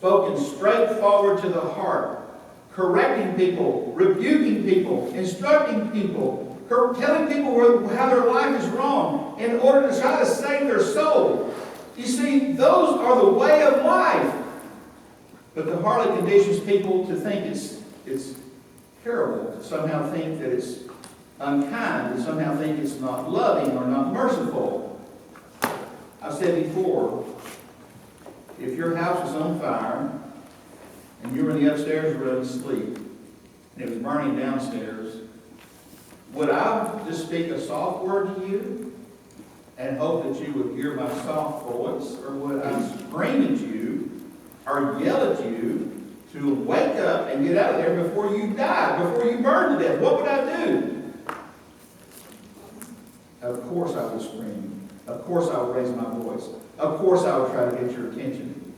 spoken straightforward to the heart, correcting people, rebuking people, instructing people, telling people how their life is wrong in order to try to save their soul. You see, those are the way of life. But the harlot conditions people to think it's terrible, to somehow think that it's unkind, to somehow think it's not loving or not merciful. I've said before, if your house was on fire and you were in the upstairs room asleep and it was burning downstairs, would I just speak a soft word to you and hope that you would hear my soft voice? Or would I scream at you or yell at you to wake up and get out of there before you die, before you burn to death? What would I do? Of course I would scream. Of course I would raise my voice. Of course I would try to get your attention.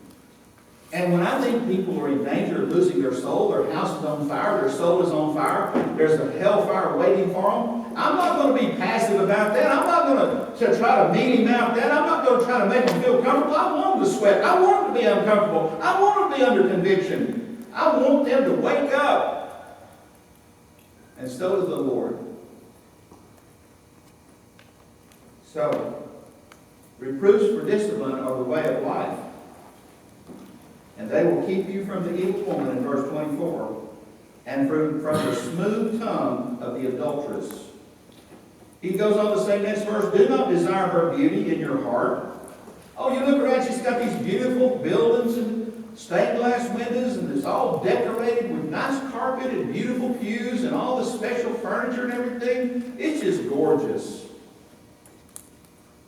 And when I think people are in danger of losing their soul, their house is on fire, their soul is on fire, there's a hellfire waiting for them, I'm not going to be passive about that. I'm not going to try to meet him out that. I'm not going to try to make him feel comfortable. I want him to sweat. I want him to be uncomfortable. I want him to be under conviction. I want them to wake up. And so does the Lord. So, reproofs for discipline are the way of life. And they will keep you from the evil woman in verse 24, and from the smooth tongue of the adulteress. He goes on to say next verse, do not desire her beauty in your heart. Oh, you look around, she's got these beautiful buildings and stained glass windows, and it's all decorated with nice carpet and beautiful pews and all the special furniture and everything. It's just gorgeous.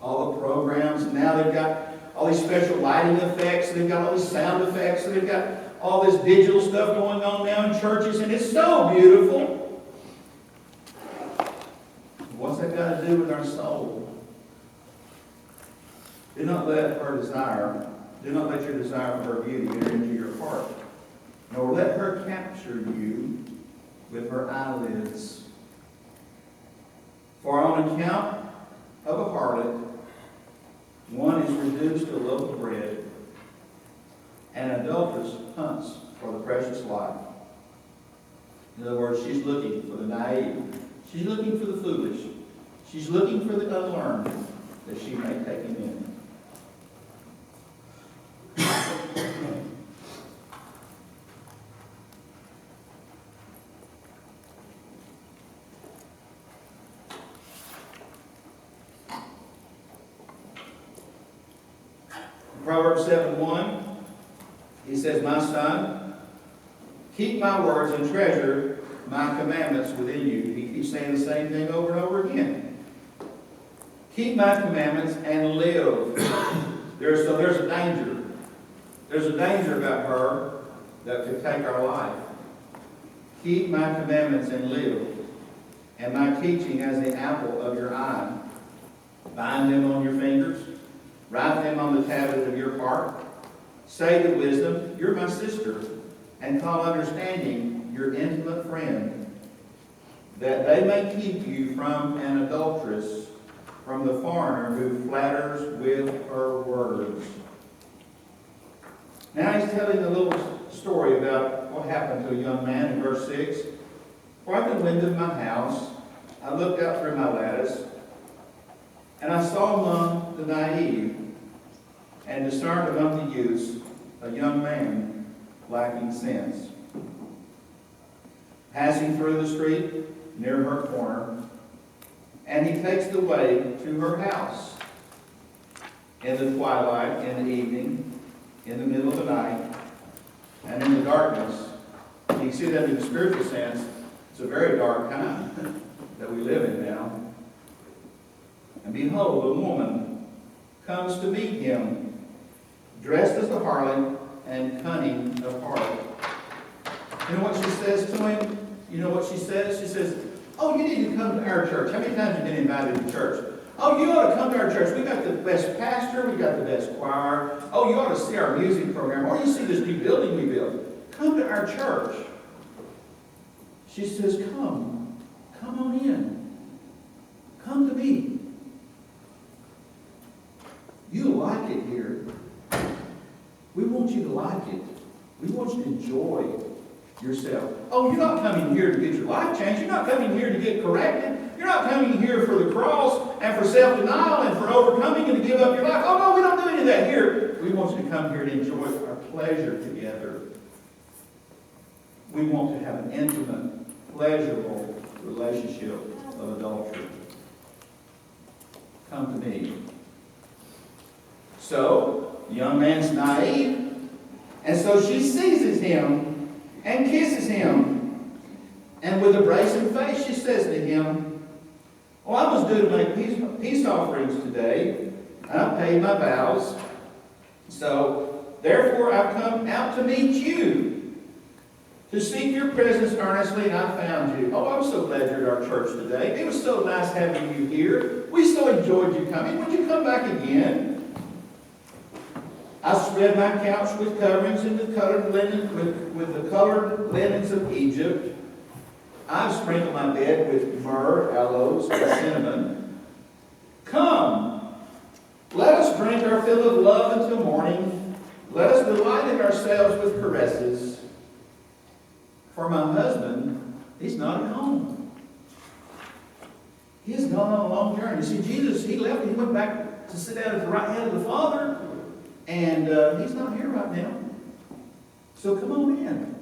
All the programs, and now they've got all these special lighting effects, they've got all these sound effects, and they've got all this digital stuff going on now in churches, and it's so beautiful. What's that got to do with our soul? Do not let her desire, do not let your desire for her beauty enter into your heart, nor let her capture you with her eyelids. For on account of a harlot, one is reduced to a loaf of bread, and an adulteress hunts for the precious life. In other words, she's looking for the naive. She's looking for the foolish. She's looking for the unlearned, that she may take him in. Proverbs 7:1, he says, my son, keep my words and treasure my commandments within you. He keeps saying the same thing over and over again. Keep my commandments and live. There's a danger. There's a danger about her that could take our life. Keep my commandments and live, and my teaching as the apple of your eye. Bind them on your fingers. Write them on the tablet of your heart. Say to wisdom, you're my sister, and call understanding your intimate friend, that they may keep you from an adulteress, from the foreigner who flatters with her words. Now he's telling a little story about what happened to a young man in verse 6. For at the window of my house, I looked out through my lattice, and I saw among the naive and discerned among the youths a young man lacking sense. Passing through the street near her corner, and he takes the way to her house in the twilight, in the evening, in the middle of the night, and in the darkness. You can see that in the spiritual sense. It's a very dark time that we live in now. And behold, a woman comes to meet him, dressed as a harlot and cunning of heart. You know what she says to him? You know what she says? She says, oh, you need to come to our church. How many times have you been invited to church? Oh, you ought to come to our church. We got the best pastor. We got the best choir. Oh, you ought to see our music program. Or you see this new building we built. Come to our church. She says, come on in. Come to me. You'll like it here. We want you to like it. We want you to enjoy yourself. Oh, you're not coming here to get your life changed. You're not coming here to get corrected. You're not coming here for the cross and for self-denial and for overcoming and to give up your life. Oh, no, we don't do any of that here. We want you to come here to enjoy our pleasure together. We want to have an intimate, pleasurable relationship of adultery. Come to me. So, the young man's naive, and so she seizes him and kisses him. And with a brazen face, she says to him, well, I was due to make peace offerings today. I paid my vows. So, therefore, I've come out to meet you, to seek your presence earnestly, and I found you. Oh, I'm so glad you're at our church today. It was so nice having you here. We so enjoyed you coming. Would you come back again? I spread my couch with coverings and the colored linen, with the colored linens of Egypt. I've sprinkled my bed with myrrh, aloes, and cinnamon. Come, let us drink our fill of love until morning. Let us delight in ourselves with caresses. For my husband, he's not at home. He has gone on a long journey. You see, Jesus, he left and he went back to sit down at the right hand of the Father. And he's not here right now. So come on in.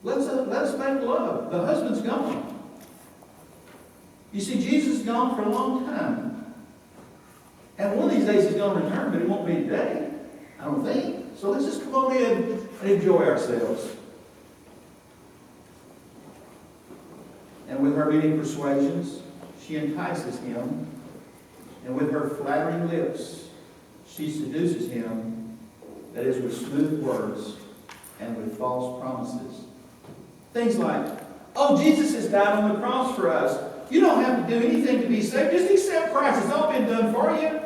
Let's make love. The husband's gone. You see, Jesus is gone for a long time. And one of these days he's going to return, but it won't be today. I don't think. So let's just come on in and enjoy ourselves. And with her many persuasions, she entices him. And with her flattering lips, she seduces him, that is, with smooth words and with false promises. Things like, oh, Jesus has died on the cross for us. You don't have to do anything to be saved. Just accept Christ. It's all been done for you.